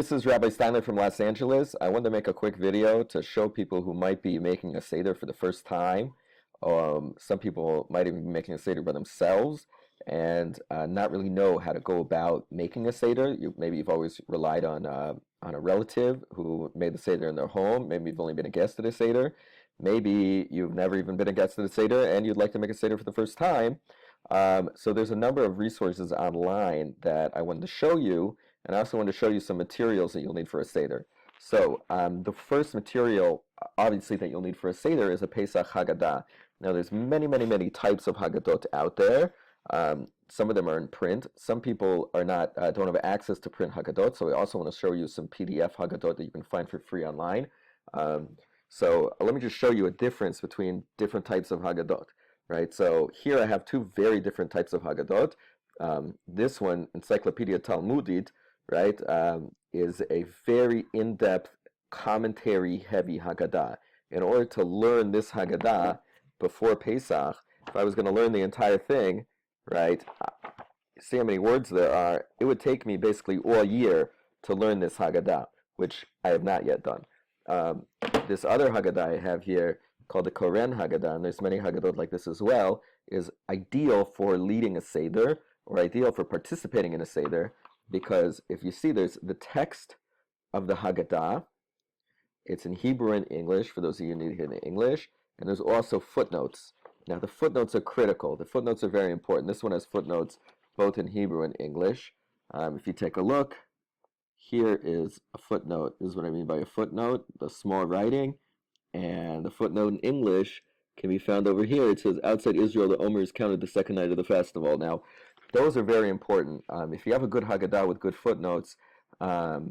this is Rabbi Steinle from Los Angeles. I wanted to make a quick video to show people who might be making a Seder for the first time. Some people might even be making a Seder by themselves and not really know how to go about making a Seder. Maybe you've always relied on a relative who made the Seder in their home. Maybe you've only been a guest at a Seder. Maybe you've never even been a guest at a Seder and you'd like to make a Seder for the first time. So there's a number of resources online that I wanted to show you, and I also wanted to show you some materials that you'll need for a Seder. So the first material, obviously, that you'll need for a Seder is a Pesach Haggadah. Now, there's many types of Haggadot out there. Some of them are in print. Some people are not don't have access to print Haggadot, so I also want to show you some PDF Haggadot that you can find for free online. So let me just show you a difference between different types of Haggadot. Right, so here I have two very different types of Haggadot. This one, Encyclopedia Talmudit, right, is a very in-depth, commentary-heavy Haggadah. In order to learn this Haggadah before Pesach, if I was going to learn the entire thing, right, see how many words there are, it would take me basically all year to learn this Haggadah, which I have not yet done. This other Haggadah I have here, called the Koren Haggadah, and there's many Haggadot like this as well, is ideal for leading a Seder, or ideal for participating in a Seder, because if you see, there's the text of the Haggadah. It's in Hebrew and English, for those of you who need to hear the English, and there's also footnotes. Now, the footnotes are critical. The footnotes are very important. This one has footnotes both in Hebrew and English. If you take a look, here is a footnote. This is what I mean by a footnote, the small writing. And the footnote in English can be found over here. It says, outside Israel, the Omer is counted the second night of the festival. Now, those are very important. If you have a good Haggadah with good footnotes, there's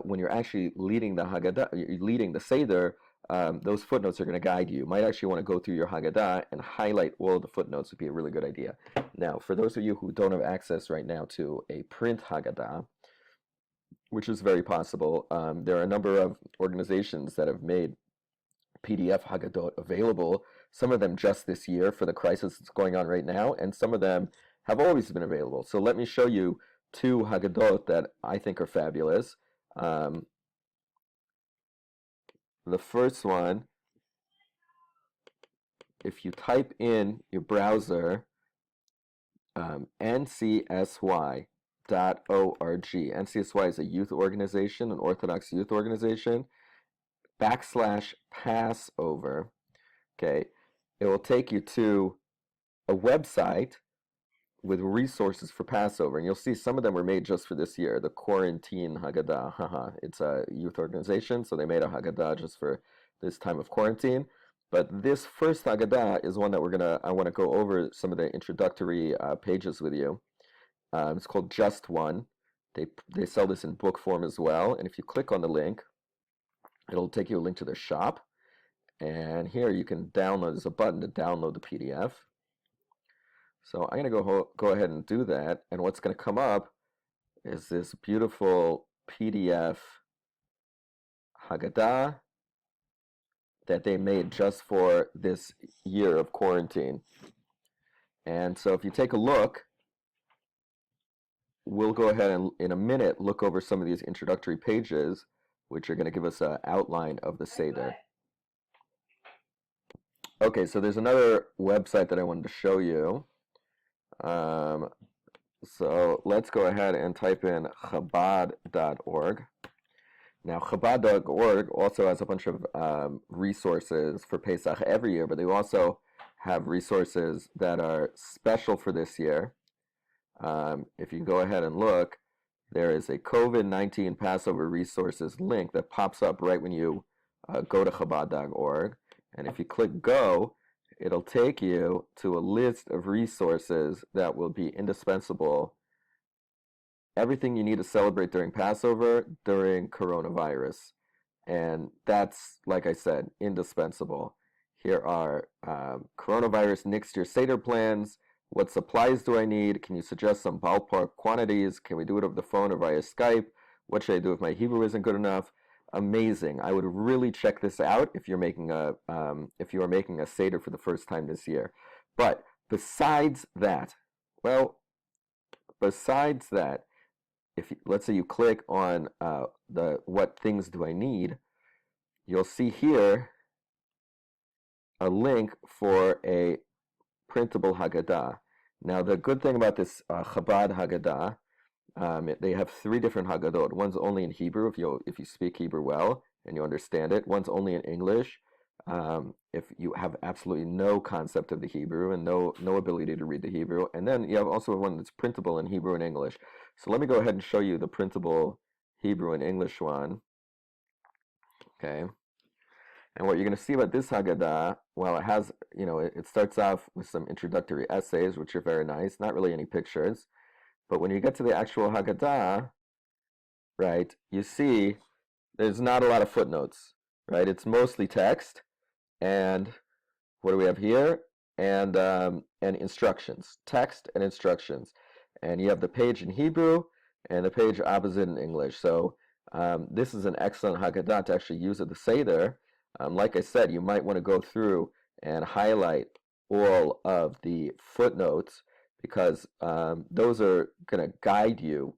when you're actually leading the Haggadah, you're leading the Seder, those footnotes are going to guide you. You might actually want to go through your Haggadah and highlight all of the footnotes would be a really good idea. Now, for those of you who don't have access right now to a print Haggadah, which is very possible. There are a number of organizations that have made PDF Haggadot available, some of them just this year for the crisis that's going on right now, and some of them have always been available. So let me show you two Haggadot that I think are fabulous. The first one, if you type in your browser NCSY.org. NCSY is a youth organization, an Orthodox youth organization, /Passover. Okay, it will take you to a website with resources for Passover, and you'll see some of them were made just for this year. The Quarantine Haggadah, it's a youth organization, so they made a Haggadah just for this time of quarantine. But this first Haggadah is one that I want to go over some of the introductory pages with you. It's called Just One. They sell this in book form as well. And if you click on the link, it'll take you a link to their shop. And here you can download. There's a button to download the PDF. So I'm going to go ahead and do that. And what's going to come up is this beautiful PDF Haggadah that they made just for this year of quarantine. And so if you take a look, we'll go ahead and in a minute look over some of these introductory pages, which are going to give us an outline of the Seder. Okay, so there's another website that I wanted to show you. So let's go ahead and type in Chabad.org. Now, Chabad.org also has a bunch of resources for Pesach every year, but they also have resources that are special for this year. If you go ahead and look, there is a COVID-19 Passover resources link that pops up right when you go to Chabad.org. And if you click go, it'll take you to a list of resources that will be indispensable. Everything you need to celebrate during Passover, during coronavirus. And that's, like I said, indispensable. Here are coronavirus next year Seder plans. What supplies do I need? Can you suggest some ballpark quantities? Can we do it over the phone or via Skype? What should I do if my Hebrew isn't good enough? Amazing. I would really check this out if you are making a Seder for the first time this year. But besides that, let's say you click on the what things do I need, you'll see here a link for a printable Haggadah. Now, the good thing about this Chabad Haggadah, they have three different Haggadot. One's only in Hebrew if you speak Hebrew well and you understand it. One's only in English if you have absolutely no concept of the Hebrew and no ability to read the Hebrew. And then you have also one that's printable in Hebrew and English. So let me go ahead and show you the printable Hebrew and English one. Okay. And what you're going to see about this Haggadah, well, it has, it starts off with some introductory essays, which are very nice, not really any pictures. But when you get to the actual Haggadah, right, you see there's not a lot of footnotes, right? It's mostly text. And what do we have here? And instructions, text and instructions. And you have the page in Hebrew and the page opposite in English. So this is an excellent Haggadah to actually use at the Seder. Like I said, you might want to go through and highlight all of the footnotes because those are going to guide you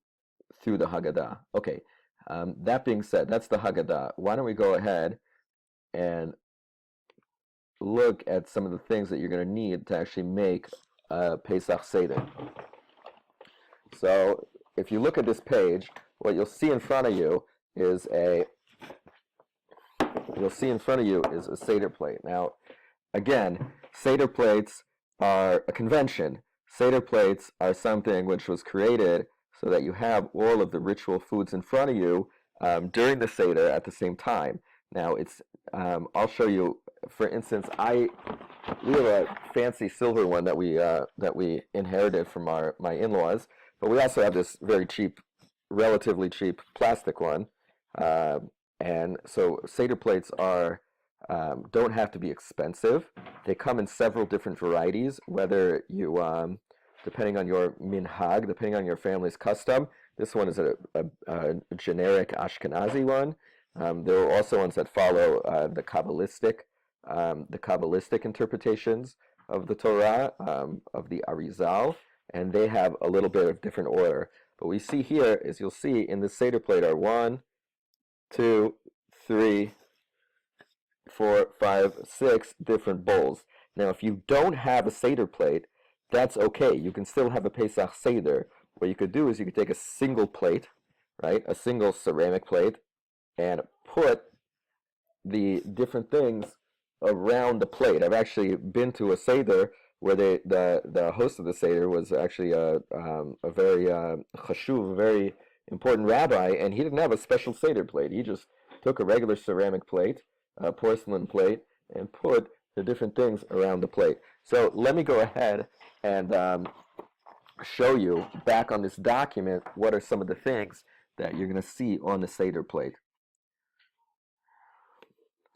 through the Haggadah. Okay, that being said, that's the Haggadah. Why don't we go ahead and look at some of the things that you're going to need to actually make a Pesach Seder. So if you look at this page, what you'll see in front of you is a Seder plate. Now, again, Seder plates are a convention. Seder plates are something which was created so that you have all of the ritual foods in front of you during the Seder at the same time. Now, I'll show you. For instance, we have a fancy silver one that we inherited from my in-laws, but we also have this very cheap, relatively cheap plastic one. And so Seder plates don't have to be expensive. They come in several different varieties, whether you, depending on your minhag, depending on your family's custom. This one is a generic Ashkenazi one. There are also ones that follow the Kabbalistic interpretations of the Torah, of the Arizal, and they have a little bit of different order. But what we see here is you'll see in the Seder plate are 1, 2, 3, 4, 5, 6 different bowls. Now, if you don't have a Seder plate, that's okay. You can still have a Pesach Seder. What you could do is you could take a single plate, right, a single ceramic plate, and put the different things around the plate. I've actually been to a Seder where the host of the Seder was actually a very chashuv, a very important rabbi, and he didn't have a special Seder plate. He just took a regular ceramic plate, a porcelain plate, and put the different things around the plate. So let me go ahead and show you back on this document what are some of the things that you're going to see on the Seder plate.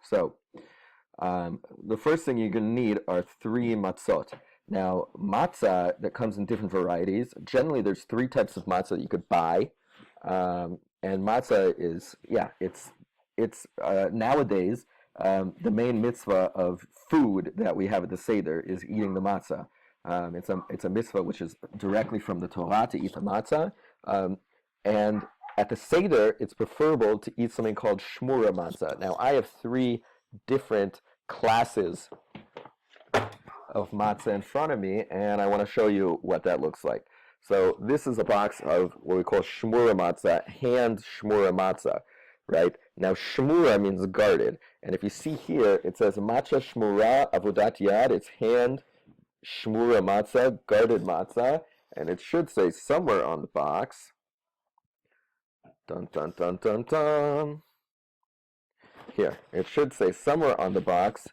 So the first thing you're going to need are 3 matzot. Now, matzah that comes in different varieties. Generally, there's 3 types of matzah that you could buy. And matzah is, it's nowadays the main mitzvah of food that we have at the Seder is eating the matzah. It's a mitzvah which is directly from the Torah to eat the matzah. And at the Seder, it's preferable to eat something called shmura matzah. Now, I have 3 different classes of matzah in front of me, and I want to show you what that looks like. So this is a box of what we call shmura matzah, hand shmura matzah, right? Now, shmura means guarded. And if you see here, it says matzah shmura avodat yad. It's hand shmura matzah, guarded matzah. And it should say somewhere on the box, dun, dun, dun, dun, dun. Here, it should say somewhere on the box,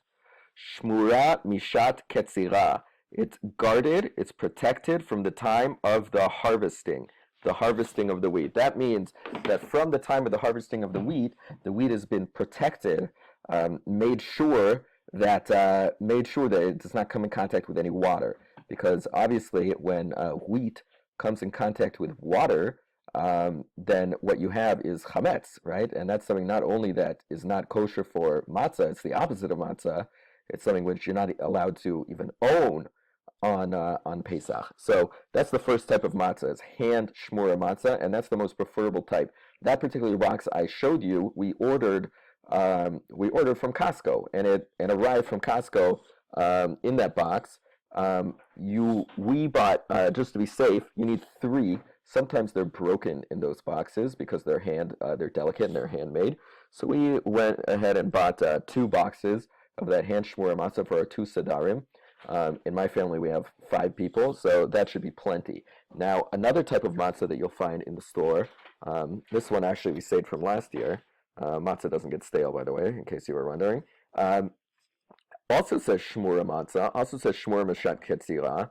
shmura mishat ketzira. It's guarded, it's protected from the time of the harvesting of the wheat. That means that from the time of the harvesting of the wheat has been protected, made sure that it does not come in contact with any water. Because obviously, when wheat comes in contact with water, then what you have is chametz, right? And that's something not only that is not kosher for matzah, it's the opposite of matzah. It's something which you're not allowed to even own on Pesach. So that's the first type of matzah, is hand shmura matzah, and that's the most preferable type. That particular box I showed you, we ordered from Costco, and it arrived from Costco in that box. We bought, just to be safe, you need three. Sometimes they're broken in those boxes because they're delicate and they're handmade. So we went ahead and bought 2 boxes of that hand shmura matzah for our 2 sedarim. In my family, we have 5 people, so that should be plenty. Now, another type of matzah that you'll find in the store, this one actually we saved from last year. Matzah doesn't get stale, by the way, in case you were wondering. Also says shmura matzah, also says shmura mashat ketzira.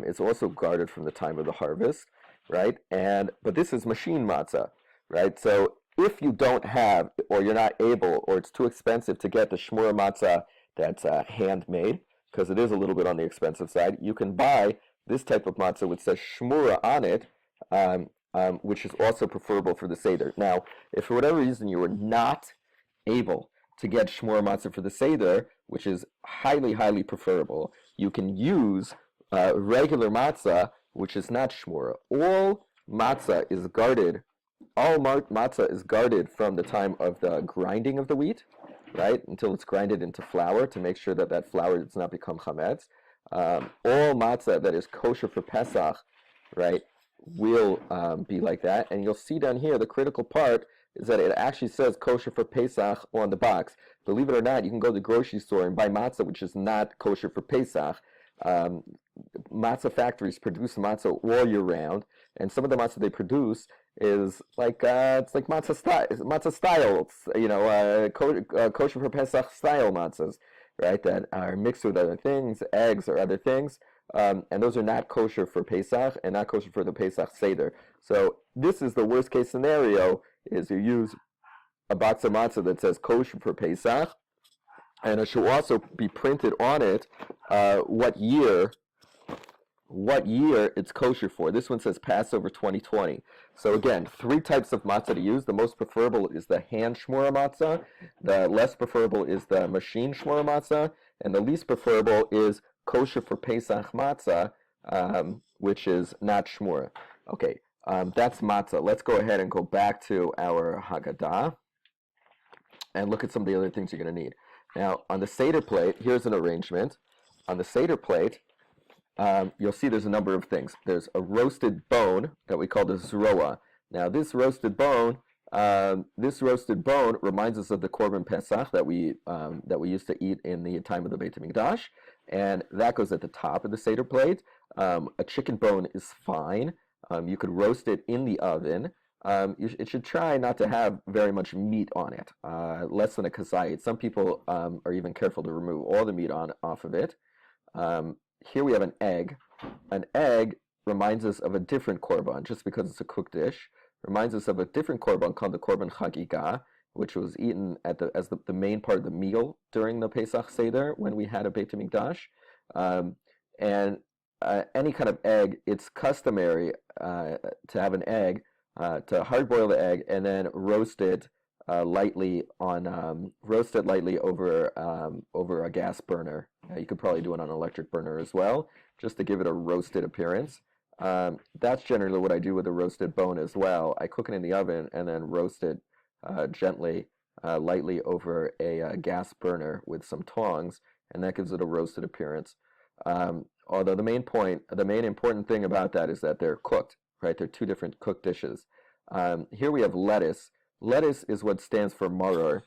It's also guarded from the time of the harvest, right? But this is machine matzah, right? So if you don't have, or you're not able, or it's too expensive to get the shmura matzah that's handmade, because it is a little bit on the expensive side, you can buy this type of matzah which says shmura on it, which is also preferable for the Seder. Now, if for whatever reason you were not able to get shmura matzah for the Seder, which is highly, highly preferable, you can use regular matzah, which is not shmura. All matzah is guarded from the time of the grinding of the wheat, right, until it's grinded into flour to make sure that that flour does not become chametz. All matzah that is kosher for Pesach, right, will be like that. And you'll see down here, the critical part is that it actually says kosher for Pesach on the box. Believe it or not, you can go to the grocery store and buy matzah which is not kosher for Pesach. Matzah factories produce matzah all year round, and some of the matzah they produce is like it's like matzah style, kosher for Pesach style matzahs, right? That are mixed with other things, eggs or other things, and those are not kosher for Pesach and not kosher for the Pesach Seder. So this is the worst case scenario: is you use a box of matzah that says kosher for Pesach, and it should also be printed on it what year it's kosher for. This one says Passover 2020. So again, 3 types of matzah to use. The most preferable is the hand shmura matzah. The less preferable is the machine shmura matzah. And the least preferable is kosher for Pesach matzah, which is not shmura. Okay, that's matzah. Let's go ahead and go back to our Haggadah and look at some of the other things you're going to need. Now, on the Seder plate, here's an arrangement. On the Seder plate, you'll see there's a number of things. There's a roasted bone that we call the zroa. Now, this roasted bone reminds us of the Korban Pesach that we used to eat in the time of the Beit HaMikdash, and that goes at the top of the Seder plate. A chicken bone is fine. You could roast it in the oven. It should try not to have very much meat on it, less than a kazayit. Some people are even careful to remove all the meat off of it. Here we have an egg. An egg reminds us of a different korban, just because it's a cooked dish. Reminds us of a different korban called the korban chagigah, which was eaten as the main part of the meal during the Pesach Seder when we had a Beit HaMikdash. And any kind of egg, it's customary to have an egg, to hard boil the egg and then roast it lightly over a gas burner. You could probably do it on an electric burner as well, just to give it a roasted appearance. That's generally what I do with a roasted bone as well. I cook it in the oven and then roast it gently, lightly over a gas burner with some tongs, and that gives it a roasted appearance. Although the main important thing about that is that they're cooked, right? They're 2 different cooked dishes. Here we have lettuce. Lettuce is what stands for maror.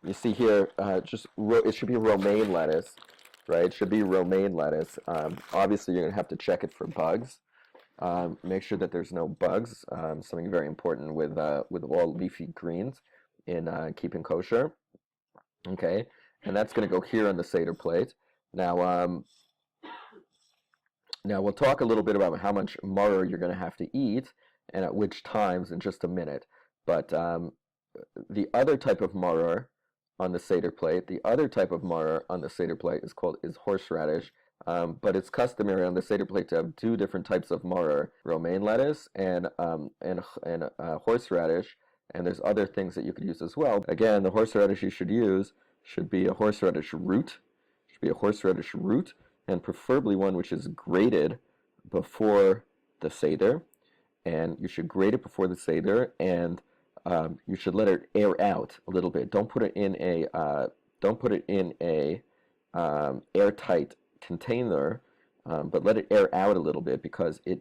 You see here, it should be romaine lettuce, right? It should be romaine lettuce. Obviously, you're going to have to check it for bugs. Make sure that there's no bugs. Something very important with all leafy greens in keeping kosher. Okay, and that's going to go here on the Seder plate. Now we'll talk a little bit about how much maror you're going to have to eat and at which times in just a minute. But the other type of maror on the Seder plate, is horseradish. But it's customary on the Seder plate to have 2 different types of maror: romaine lettuce and horseradish. And there's other things that you could use as well. Again, the horseradish you should use should be a horseradish root. and preferably one which is grated before the Seder. And you should grate it before the Seder, and you should let it air out a little bit. Don't put it in a airtight container, but let it air out a little bit because it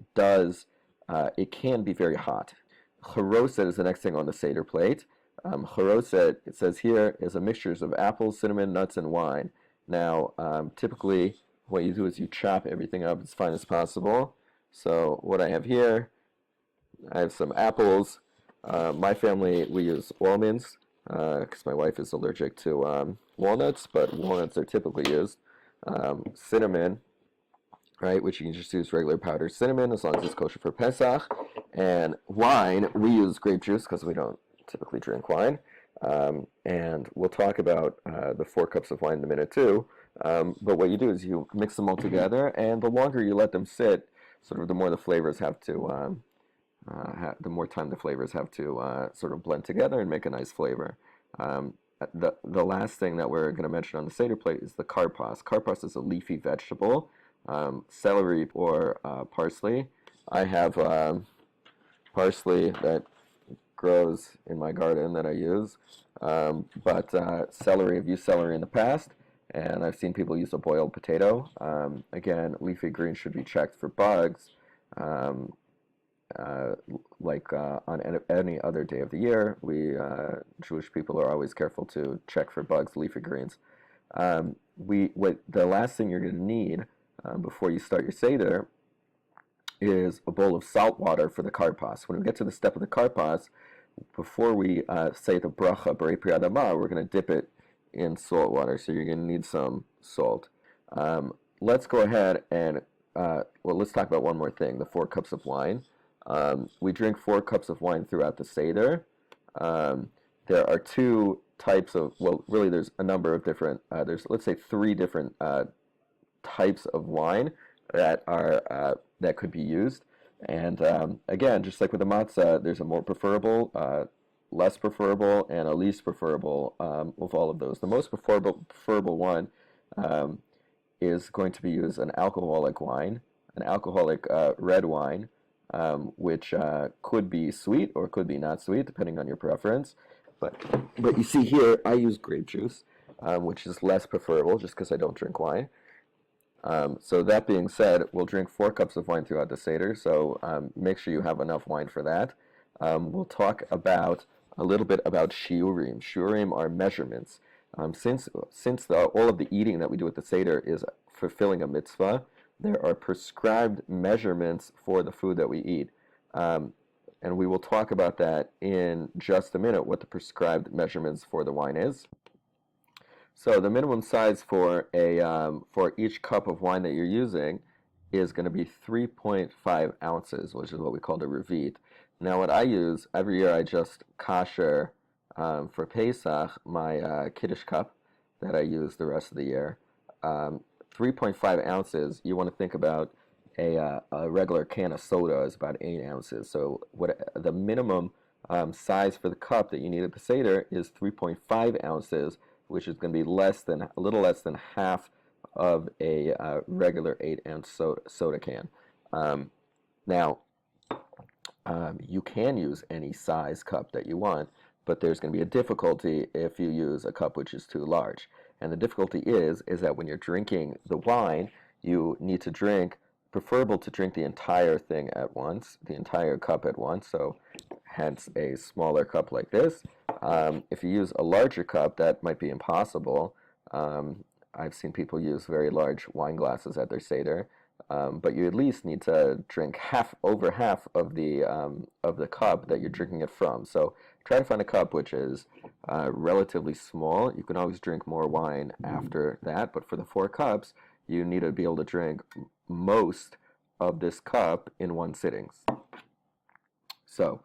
can be very hot. Charoset is the next thing on the Seder plate. Charoset, it says here, is a mixture of apples, cinnamon, nuts, and wine. Now, typically, what you do is you chop everything up as fine as possible. So what I have here, I have some apples. My family, we use almonds because my wife is allergic to walnuts, but walnuts are typically used. Cinnamon, right, which you can just use regular powdered cinnamon as long as it's kosher for Pesach. And wine, we use grape juice because we don't typically drink wine. And we'll talk about the 4 cups of wine in a minute too. But what you do is you mix them all together, and the longer you let them sit, sort of the more the flavors have to, the more time the flavors have to sort of blend together and make a nice flavor. The last thing that we're going to mention on the Seder plate is the karpas. Karpas is a leafy vegetable, celery or parsley. I have parsley that grows in my garden that I use, but celery, I've used celery in the past, and I've seen people use a boiled potato. Again, leafy greens should be checked for bugs. Like on any other day of the year, we Jewish people are always careful to check for bugs, leafy greens. The last thing you're going to need before you start your Seder is a bowl of salt water for the karpas. When we get to the step of the karpas, before we say the bracha, B'rei Pri Adama, we're going to dip it in salt water, so you're going to need some salt. Let's go ahead and, let's talk about one more thing, the 4 cups of wine. We drink 4 cups of wine throughout the Seder. There are 2 types of, well, really there's a number of different, there's, let's say, 3 different types of wine that are that could be used. And again, just like with the matzah, there's a more preferable, less preferable, and a least preferable of all of those. The most preferable one is going to be used an alcoholic wine, an alcoholic red wine, which could be sweet or could be not sweet, depending on your preference. But you see here, I use grape juice, which is less preferable just because I don't drink wine. So that being said, we'll drink 4 cups of wine throughout the Seder, so make sure you have enough wine for that. We'll talk about a little bit about shiurim. Shiurim are measurements. Since all of the eating that we do at the Seder is fulfilling a mitzvah, there are prescribed measurements for the food that we eat. And we will talk about that in just a minute, what the prescribed measurements for the wine is. So the minimum size for each cup of wine that you're using is going to be 3.5 ounces, which is what we call the revit. Now what I use, every year I just kasher for Pesach, my Kiddush cup that I use the rest of the year. 3.5 ounces, you want to think about a regular can of soda is about 8 ounces. So the minimum size for the cup that you need at the Seder is 3.5 ounces, which is going to be a little less than half of a regular 8-ounce soda can. Now, you can use any size cup that you want, but there's going to be a difficulty if you use a cup which is too large. And the difficulty is that when you're drinking the wine, you need to drink, preferable to drink the entire thing at once, the entire cup at once, so hence a smaller cup like this. If you use a larger cup, that might be impossible. I've seen people use very large wine glasses at their Seder, but you at least need to drink over half of the cup that you're drinking it from. So try to find a cup which is relatively small. You can always drink more wine after that, but for the 4 cups, you need to be able to drink most of this cup in one sitting. So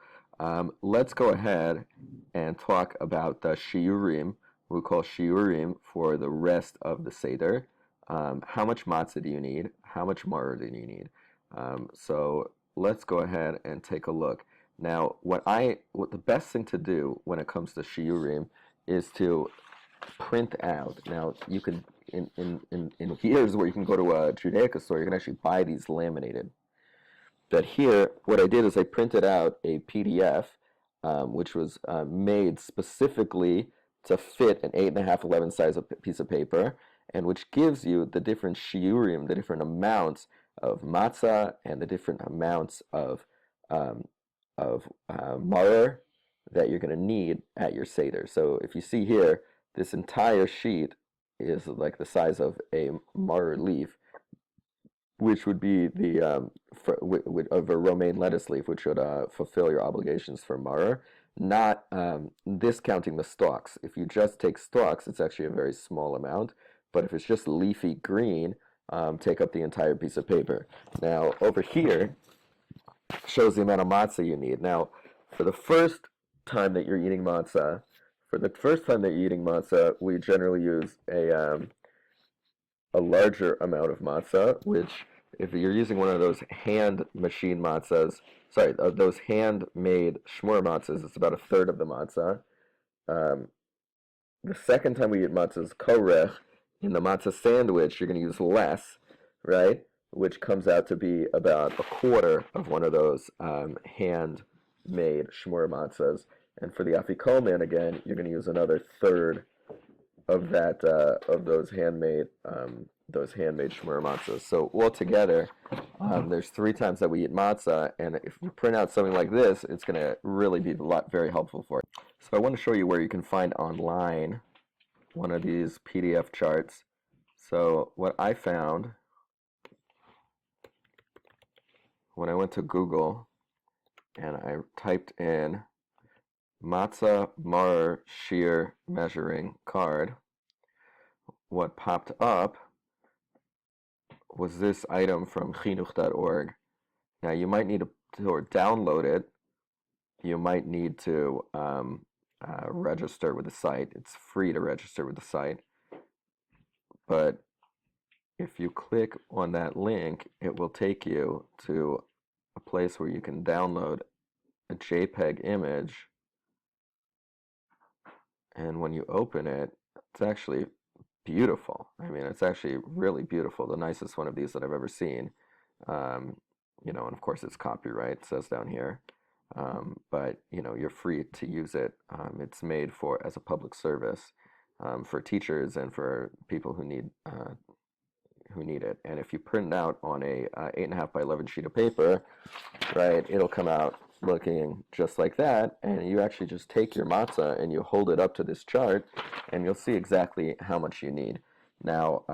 let's go ahead and talk about the shiurim, we call shiurim for the rest of the Seder. How much matzah do you need? How much maror do you need? So let's go ahead and take a look. Now, what the best thing to do when it comes to shiurim is to print out. Now, you could, in years where you can go to a Judaica store, you can actually buy these laminated. But here, what I did is I printed out a PDF, which was made specifically to fit an 8.5, 11 size piece of paper, and which gives you the different shiurim, the different amounts of matzah, and the different amounts um, of maror that you're going to need at your Seder. So if you see here, this entire sheet is like the size of a maror leaf, which would be the of a romaine lettuce leaf, which would fulfill your obligations for maror, not discounting the stalks. If you just take stalks, it's actually a very small amount, but if it's just leafy green, take up the entire piece of paper. Now, over here shows the amount of matzah you need. Now, for the first time that you're eating matzah, we generally use a larger amount of matzah, which if you're using one of those hand machine matzahs, those handmade shmur matzahs, it's about a third of the matzah. Um, the second time we eat matzah is korech. In the matzah sandwich, you're going to use less, right? Which comes out to be about a quarter of one of those handmade shmur matzahs. And for the afikomen, again, you're going to use another third of that of those handmade shmur matzahs. So altogether, there's 3 times that we eat matzah, and if you print out something like this, it's going to really be very helpful for you. So I want to show you where you can find online one of these PDF charts. So what I found when I went to Google and I typed in matzah maror shear measuring card, what popped up was this item from chinuch.org. Now you might need to download it. You might need to register with the site. It's free to register with the site. But if you click on that link, it will take you to a place where you can download a JPEG image. And when you open it, it's actually beautiful. I mean, it's actually really beautiful. The nicest one of these that I've ever seen. And of course it's copyright, it says down here. But you're free to use it. It's made as a public service for teachers and for people who need it. And if you print it out on a 8.5 by 11 sheet of paper, right, it'll come out looking just like that. And you actually just take your matzah and you hold it up to this chart, and you'll see exactly how much you need. Now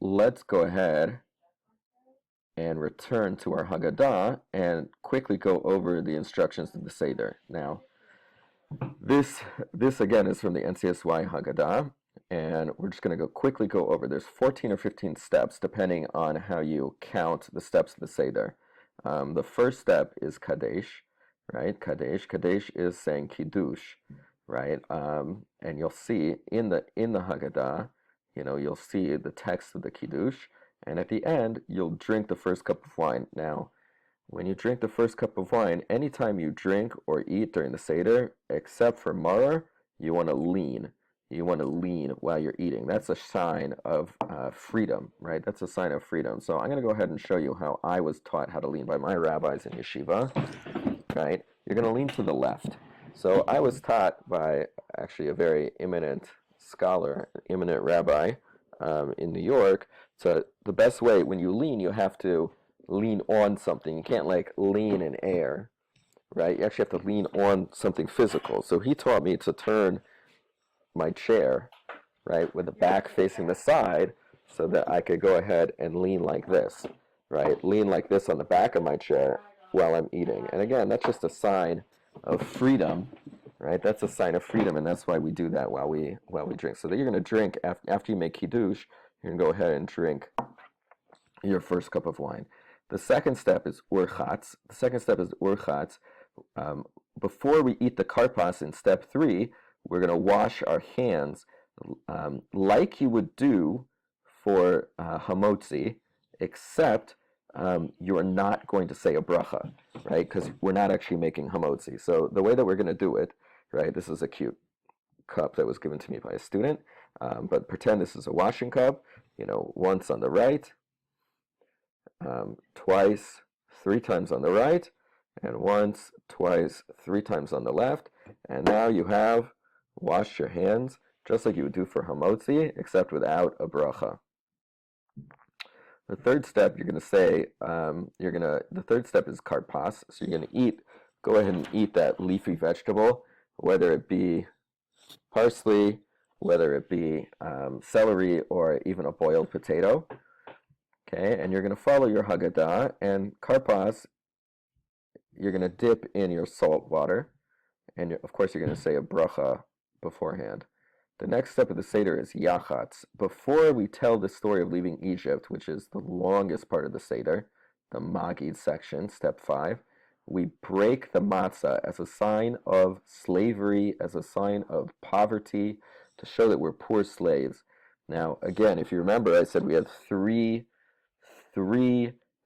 let's go ahead and return to our Haggadah and quickly go over the instructions to the Seder. Now, this again is from the NCSY Haggadah, and we're just going to quickly go over. There's 14 or 15 steps depending on how you count the steps of the Seder. The first step is Kadesh, right? Kadesh is saying Kiddush, right? And you'll see in the Haggadah, you'll see the text of the Kiddush, and at the end, you'll drink the first cup of wine. Now, when you drink the first cup of wine, anytime you drink or eat during the Seder, except for maror, you want to lean. You want to lean while you're eating. That's a sign of freedom, right? That's a sign of freedom. So I'm going to go ahead and show you how I was taught how to lean by my rabbis in yeshiva, right? You're going to lean to the left. So I was taught by actually a very eminent scholar, eminent rabbi in New York. So the best way, when you lean, you have to lean on something. You can't like lean in air, right? You actually have to lean on something physical. So he taught me to turn my chair, right, with the back facing the side so that I could go ahead and lean like this, right? Lean like this on the back of my chair while I'm eating. And again, that's just a sign of freedom, right? That's a sign of freedom, and that's why we do that while we drink. So that you're going to drink after you make kiddush. You're going to go ahead and drink your first cup of wine. The second step is urchatz. Before we eat the karpas in step 3, we're going to wash our hands like you would do for hamotzi, except you are not going to say a bracha, right? Because we're not actually making hamotzi. So the way that we're going to do it, right? This is a cute cup that was given to me by a student, but pretend this is a washing cup. Once on the right, twice, 3 times on the right, and once, twice, 3 times on the left. And now you have washed your hands just like you would do for hamotzi, except without a bracha. The third step, you're going to say, the third step is karpas. So you're going to go ahead and eat that leafy vegetable, whether it be parsley, whether it be celery, or even a boiled potato. Okay, and you're going to follow your Haggadah, and karpas, you're going to dip in your salt water, and of course you're going to say a bracha beforehand. The next step of the Seder is yachatz. Before we tell the story of leaving Egypt, which is the longest part of the Seder, the Magid section, step 5, we break the matzah as a sign of slavery, as a sign of poverty, to show that we're poor slaves. Now, again, if you remember, I said we had three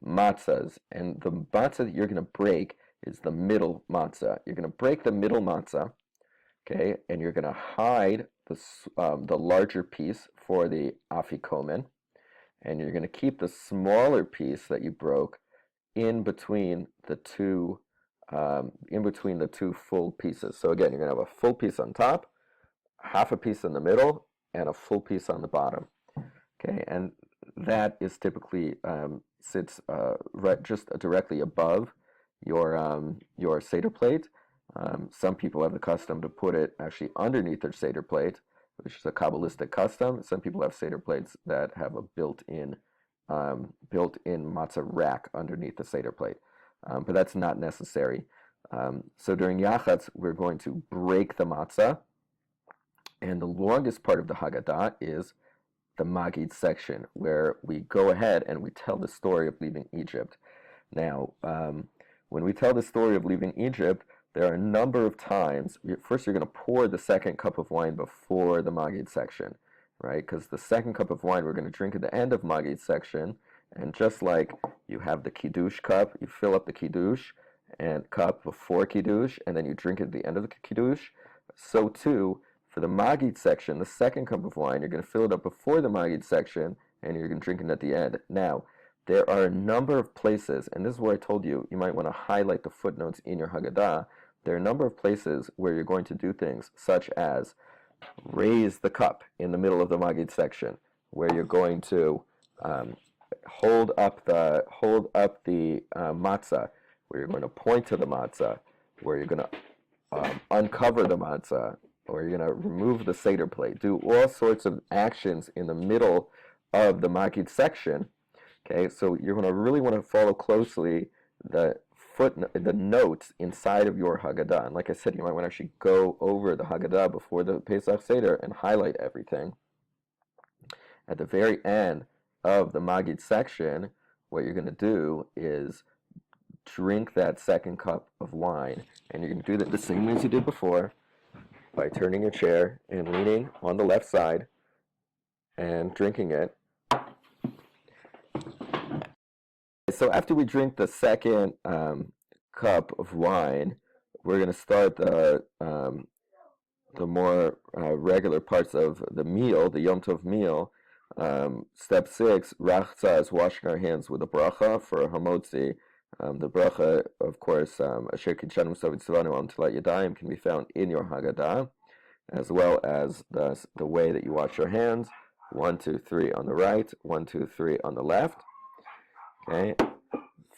matzahs, and the matzah that you're going to break is the middle matzah. You're going to break the middle matzah, okay, and you're going to hide the larger piece for the afikomen, and you're going to keep the smaller piece that you broke in between the two full pieces. So again, you're going to have a full piece on top, half a piece in the middle, and a full piece on the bottom. Okay, and that is typically sits just directly above your Seder plate. Some people have the custom to put it actually underneath their Seder plate, which is a Kabbalistic custom. Some people have Seder plates that have a built-in matzah rack underneath the Seder plate, but that's not necessary. So during Yachatz, we're going to break the matzah, and the longest part of the Haggadah is the Magid section, where we go ahead and we tell the story of leaving Egypt. Now, when we tell the story of leaving Egypt, there are a number of times. First, you're going to pour the second cup of wine before the Magid section, right? Because the second cup of wine we're going to drink at the end of Magid section, and just like you have the Kiddush cup, you fill up the Kiddush and cup before Kiddush, and then you drink it at the end of the Kiddush, so too, for the Magid section, the second cup of wine, you're going to fill it up before the Magid section, and you're going to drink it at the end. Now, there are a number of places, and this is where I told you might want to highlight the footnotes in your Haggadah. There are a number of places where you're going to do things such as raise the cup in the middle of the Magid section, where you're going to hold up the matzah, where you're going to point to the matzah, where you're going to uncover the matzah, or you're going to remove the Seder plate. Do all sorts of actions in the middle of the Magid section. Okay, so you're going to really want to follow closely the notes inside of your Haggadah. And like I said, you might want to actually go over the Haggadah before the Pesach Seder and highlight everything. At the very end of the Magid section, what you're going to do is drink that second cup of wine. And you're going to do that the same way as you did before, by turning your chair and leaning on the left side and drinking it. So after we drink the second cup of wine, we're going to start the more regular parts of the meal, the Yom Tov meal. Step 6, Rachza, is washing our hands with a bracha for hamotzi. The bracha, of course, Asher Kidshanu Savitzvanu Am Tilat Yadayim, can be found in your Haggadah, as well as the way that you wash your hands. 1, 2, 3 on the right, 1, 2, 3 on the left. Okay.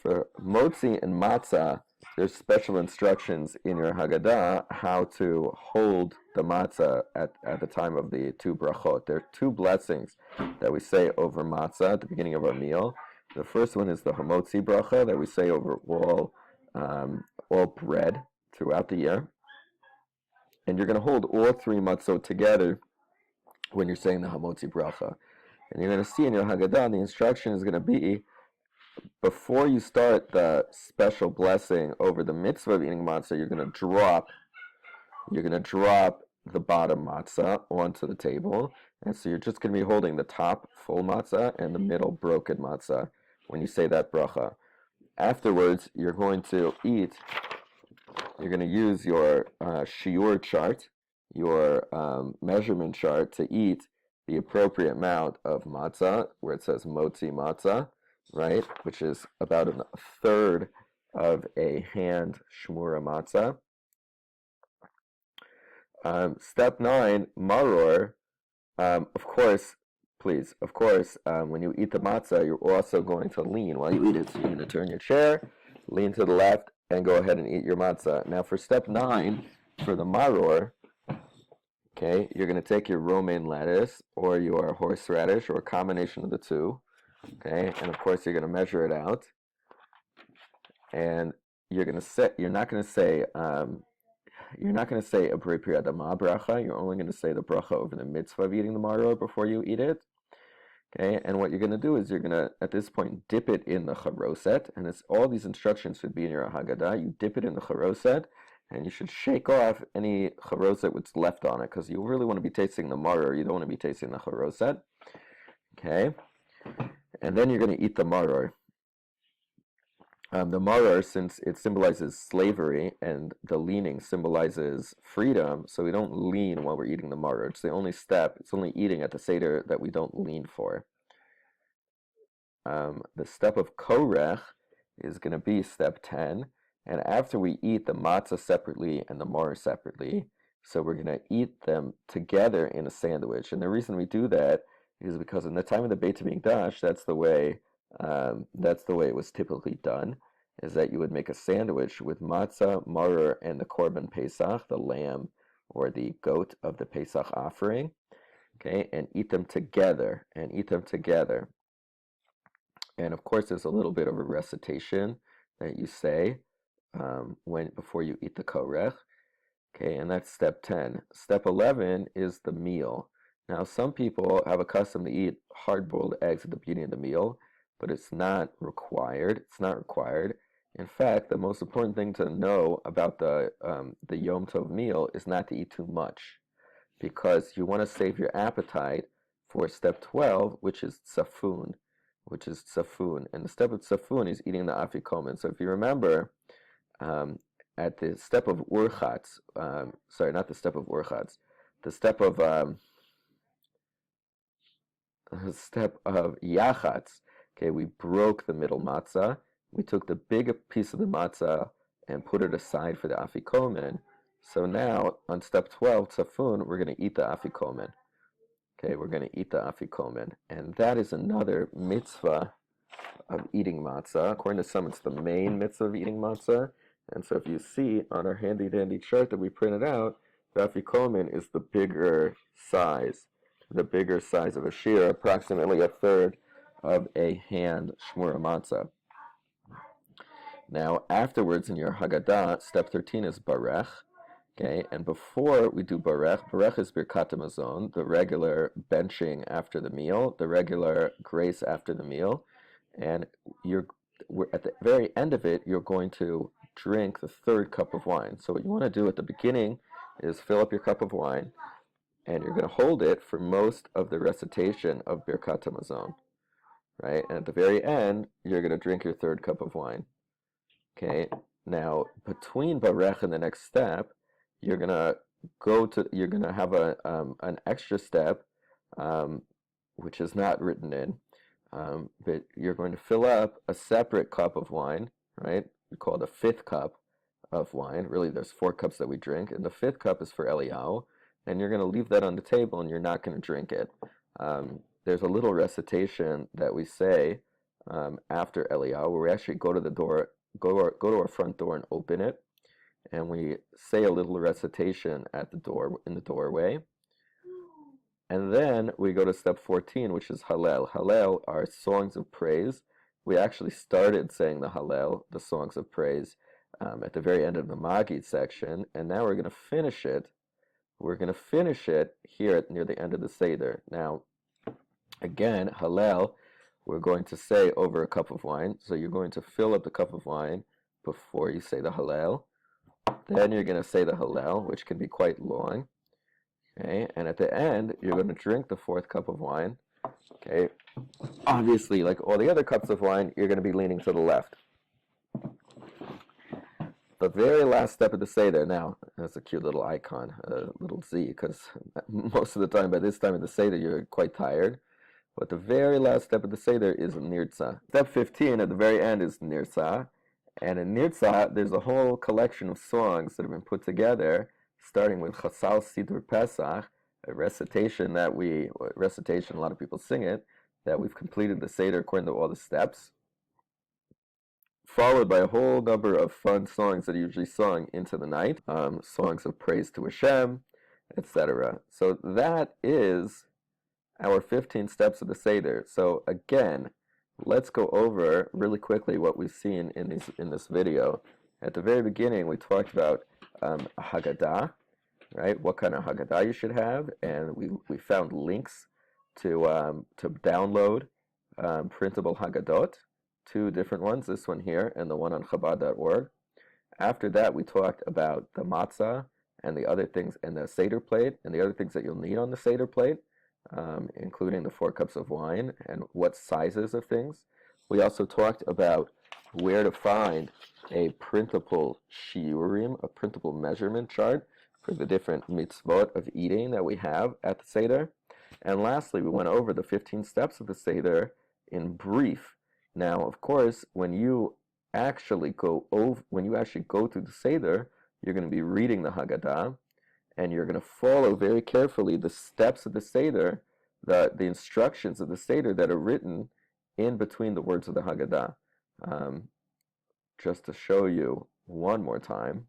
For motzi and matzah, there's special instructions in your Haggadah how to hold the matzah at the time of the 2 brachot. There are 2 blessings that we say over matzah at the beginning of our meal. The first one is the hamotzi bracha that we say over all bread throughout the year. And you're going to hold all 3 matzot together when you're saying the hamotzi bracha. And you're going to see in your Haggadah, the instruction is going to be, before you start the special blessing over the mitzvah of eating matzah, you're going to drop the bottom matzah onto the table. And so you're just going to be holding the top full matzah and the middle broken matzah. when you say that bracha. Afterwards, you're going to use your shiur chart, your measurement chart, to eat the appropriate amount of matzah, where it says motzi matzah, right, which is about a third of a hand shmura matzah. Step 9, maror. Of course, when you eat the matzah, you're also going to lean while you eat it. So you're going to turn your chair, lean to the left, and go ahead and eat your matzah. Now for step 9, for the maror, okay, you're going to take your romaine lettuce or your horseradish or a combination of the two, okay, and of course you're going to measure it out, and you're not going to say a B'rei Pri Adama bracha. You're only going to say the bracha over the mitzvah of eating the maror before you eat it. Okay, and what you're going to do is you're going to, at this point, dip it in the charoset, and all these instructions should be in your Haggadah. You dip it in the charoset, and you should shake off any charoset that's left on it, because you really want to be tasting the maror. You don't want to be tasting the charoset. Okay, and then you're going to eat the maror. The maror, since it symbolizes slavery and the leaning symbolizes freedom, so we don't lean while we're eating the maror. It's the only step. It's only eating at the Seder that we don't lean for. The step of korech is going to be step 10. And after we eat the matzah separately and the maror separately, so we're going to eat them together in a sandwich. And the reason we do that is because in the time of the Beit HaMikdash, that's the way it was typically done, is that you would make a sandwich with matzah, maror, and the korban pesach, the lamb or the goat of the pesach offering, okay, and eat them together, And of course, there's a little bit of a recitation that you say before you eat the korech, okay, and that's step 10. Step 11 is the meal. Now, some people have a custom to eat hard-boiled eggs at the beginning of the meal, but it's not required. In fact, the most important thing to know about the Yom Tov meal is not to eat too much, because you want to save your appetite for step 12, which is tzafun. And the step of tzafun is eating the afikomen. So if you remember, at the step of urchatz, not the step of urchatz, the step of yachatz, okay, we broke the middle matzah. We took the big piece of the matzah and put it aside for the afikomen. So now, on step 12, tzafun, we're going to eat the afikomen. Okay, we're going to eat the afikomen. And that is another mitzvah of eating matzah. According to some, it's the main mitzvah of eating matzah. And so if you see on our handy-dandy chart that we printed out, the afikomen is the bigger size of a shear, approximately a third of a hand shmura matzah. Now, afterwards in your Haggadah, step 13 is barech. Okay, and before we do barech is birkat hamazon, the regular benching after the meal, the regular grace after the meal, and we're at the very end of it, you're going to drink the third cup of wine. So what you want to do at the beginning is fill up your cup of wine, and you're going to hold it for most of the recitation of birkat hamazon, right? And at the very end, you're going to drink your third cup of wine. Okay, now between barech and the next step, you're gonna have an extra step, which is not written in, but you're going to fill up a separate cup of wine, right? We call it a fifth cup of wine. Really, there's 4 cups that we drink, and the fifth cup is for Eliyahu, and you're gonna leave that on the table, and you're not gonna drink it. There's a little recitation that we say after Eliyahu, where we actually go to the door, go to our front door and open it. And we say a little recitation at the door, in the doorway. And then we go to step 14, which is Hallel. Hallel are songs of praise. We actually started saying the Hallel, the songs of praise, at the very end of the Magid section. And now we're going to finish it. We're going to finish it here near the end of the Seder. Now, again, Hallel, we're going to say over a cup of wine. So you're going to fill up the cup of wine before you say the Hallel. Then you're going to say the Hallel, which can be quite long. Okay, and at the end, you're going to drink the 4th cup of wine. Okay, obviously, like all the other cups of wine, you're going to be leaning to the left. The very last step of the Seder, now, that's a cute little icon, a little Z, because most of the time, by this time of the Seder, you're quite tired. But the very last step of the Seder is Nirtza. Step 15 at the very end is Nirtza. And in Nirtza, there's a whole collection of songs that have been put together, starting with Chasal Sidur Pesach, a recitation, a lot of people sing it, that we've completed the Seder according to all the steps, followed by a whole number of fun songs that are usually sung into the night, songs of praise to Hashem, etc. So that is our 15 steps of the Seder. So again, let's go over really quickly what we've seen in this video. At the very beginning, we talked about Haggadah, right? What kind of Haggadah you should have, and we found links to download printable Haggadot, two different ones, this one here and the one on Chabad.org. After that, we talked about the matzah and the other things, and the Seder plate, and the other things that you'll need on the Seder plate, including the 4 cups of wine and what sizes of things. We also talked about where to find a printable shiurim, a printable measurement chart for the different mitzvot of eating that we have at the Seder. And lastly, we went over the 15 steps of the Seder in brief. Now, of course, when you actually go through the Seder, you're going to be reading the Haggadah, and you're going to follow very carefully the steps of the Seder, the instructions of the Seder that are written in between the words of the Haggadah. Just to show you one more time.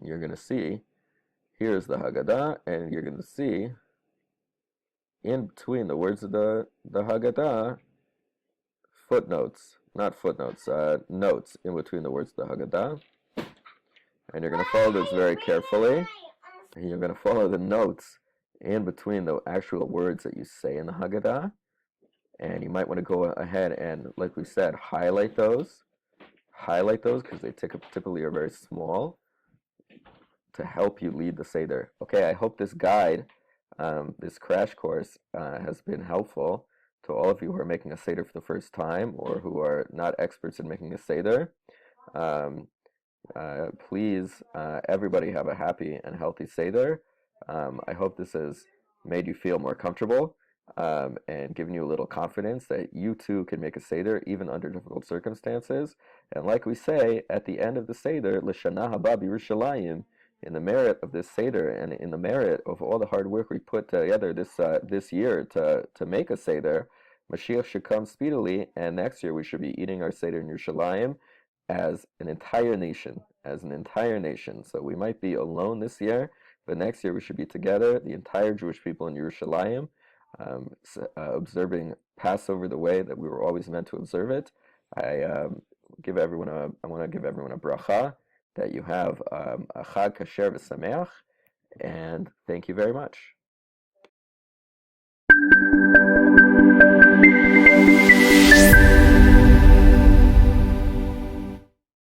You're going to see, here's the Haggadah, and you're going to see in between the words of the Haggadah, notes in between the words of the Haggadah. And you're going to follow this very carefully. And you're going to follow the notes in between the actual words that you say in the Haggadah. And you might want to go ahead and, like we said, highlight those because they typically are very small to help you lead the Seder. Okay, I hope this guide, this crash course, has been helpful to all of you who are making a Seder for the first time or who are not experts in making a Seder. Please, everybody have a happy and healthy Seder. I hope this has made you feel more comfortable and given you a little confidence that you too can make a Seder even under difficult circumstances. And like we say at the end of the Seder, L'shana haba b'Yerushalayim, in the merit of this Seder and in the merit of all the hard work we put together this year to make a Seder, Mashiach should come speedily, and next year we should be eating our Seder in Yerushalayim as an entire nation. So we might be alone this year, but next year we should be together, the entire Jewish people in Yerushalayim, observing Passover the way that we were always meant to observe it. I want to give everyone a bracha that you have a Chag Kasher v'Sameach, and thank you very much.